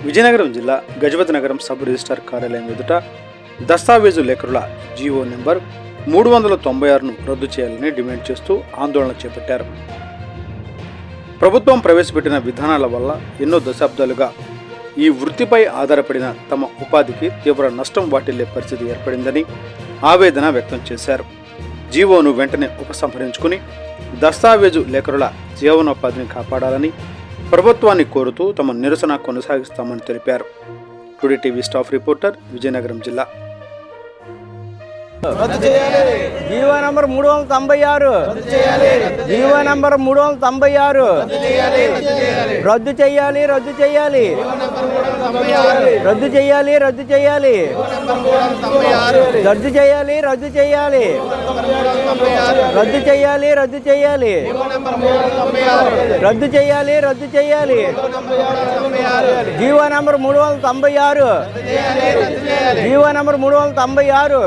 విజయనగరం జిల్లా Gajapati Nagaram sub registrar కార్యాలయం ఎదుట దస్తావేజు లేఖరుల జీవో నెంబర్ 396ను రద్దు చేయాలని డిమాండ్ చేస్తూ ఆందోళన చేపట్టారు. ప్రభుత్వం ప్రవేశపెట్టిన విధానాల వల్ల ఎన్నో దశాబ్దాలుగా ఈ వృత్తిపై ఆధారపడిన తమ ఉపాధికి తీవ్ర నష్టం వాటిల్లే పరిస్థితి ఏర్పడిందని ఆవేదన వ్యక్తం చేశారు. జీవోను వెంటనే ఉపసంహరించుకుని దస్తావేజు లేఖరుల జీవనోపాధిని కాపాడాలని ప్రభుత్వాన్ని కోరుతూ తమ నిరసన కొనసాగిస్తామని తెలిపారు. Today TV staff reporter, Vizianagaram జిల్లా. జీవో నంబర్ 396 జీవో నంబర్ 396 రద్దు చేయాలి రద్దు చేయాలి రద్దు చేయాలి రద్దు చేయాలి రద్దు చేయాలి రద్దు చేయాలి రద్దు చేయాలి రద్దు చేయాలి రద్దు చేయాలి రద్దు చేయాలి GO number 396 GO number 396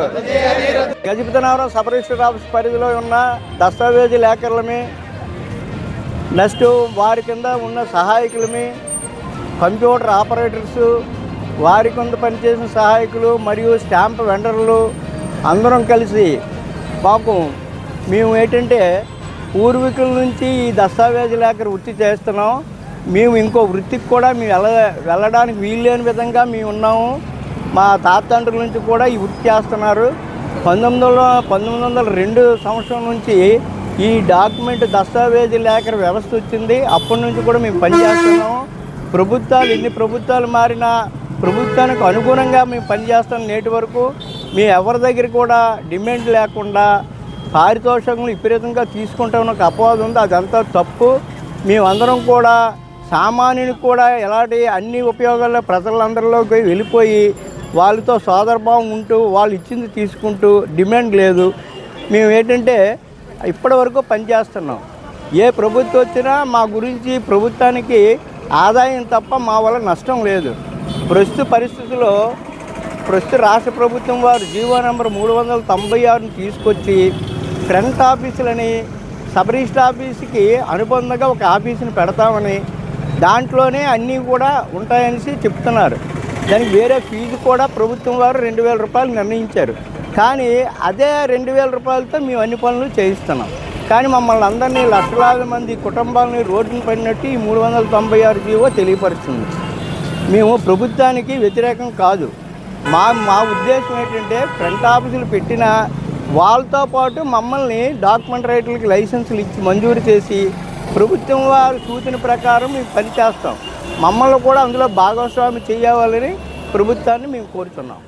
Gajapati Nagaram sub register office పరిధిలో ఉన్న దస్తావేజీ లేఖరులమి, నెక్స్ట్ వారి కింద ఉన్న సహాయకులమి, కంప్యూటర్ ఆపరేటర్సు, వారి కింద పనిచేసిన సహాయకులు మరియు స్టాంప్ వెండర్లు అందరం కలిసి మేము ఏంటంటే పూర్వీకుల నుంచి ఈ దస్తావేజీ లేఖరు వృత్తి చేస్తున్నాం. మేము ఇంకో వృత్తికి కూడా మేము వెళ్ళడానికి వీల్లేని విధంగా మేము ఉన్నాము. మా తాతండ్రుల నుంచి కూడా ఈ వృత్తి చేస్తున్నారు. 1902 సంవత్సరం నుంచి ఈ డాక్యుమెంట్ దస్తావేజీ లేఖర వ్యవస్థ వచ్చింది. అప్పటి నుంచి కూడా మేము పనిచేస్తున్నాము. ఎన్ని ప్రభుత్వాలు మారినా ప్రభుత్వానికి అనుగుణంగా మేము పనిచేస్తాం. నేటి వరకు మేము ఎవరి దగ్గర కూడా డిమాండ్ లేకుండా పారితోషికములు విపరీతంగా తీసుకుంటామని ఒక అపవాదం ఉంది. అదంతా తప్పు. మేమందరం కూడా సామాన్యునికి కూడా ఎలాంటి అన్ని ఉపయోగాల్లో ప్రజలందరిలోకి వెళ్ళిపోయి వాళ్ళతో సోదరభావం ఉంటూ వాళ్ళు ఇచ్చింది తీసుకుంటూ డిమాండ్ లేదు. మేము ఏంటంటే ఇప్పటి వరకు పనిచేస్తున్నాం. ఏ ప్రభుత్వం వచ్చినా మా గురించి ప్రభుత్వానికి ఆదాయం తప్ప మా వల్ల నష్టం లేదు. ప్రస్తుత పరిస్థితుల్లో రాష్ట్ర ప్రభుత్వం వారు జీవో నెంబర్ 396ను తీసుకొచ్చి ఫ్రంట్ ఆఫీసులని సబ్ రిజిస్టర్ ఆఫీస్కి అనుబంధంగా ఒక ఆఫీసుని పెడతామని, దాంట్లోనే అన్నీ కూడా ఉంటాయనేసి చెప్తున్నారు. దానికి వేరే ఫీజు కూడా ప్రభుత్వం వారు 2000 రూపాయలు నిర్ణయించారు. కానీ అదే 2000 రూపాయలతో మేము అన్ని పనులు చేయిస్తున్నాం. కానీ మమ్మల్ని అందరినీ లక్షలాది మంది కుటుంబాలని రోడ్డును పడినట్టు ఈ 396 జీవో తెలియపరుస్తుంది. మేము ప్రభుత్వానికి వ్యతిరేకం కాదు. మా ఉద్దేశం ఏంటంటే ఫ్రంట్ ఆఫీసులు పెట్టిన వాళ్ళతో పాటు మమ్మల్ని డాక్యుమెంట్ రైటర్లకి లైసెన్సులు ఇచ్చి మంజూరు చేసి ప్రభుత్వం వారి సూచన ప్రకారం మేము పనిచేస్తాం. మమ్మల్ని కూడా అందులో భాగస్వామి చేయాలని ప్రభుత్వాన్ని మేము కోరుతున్నాం.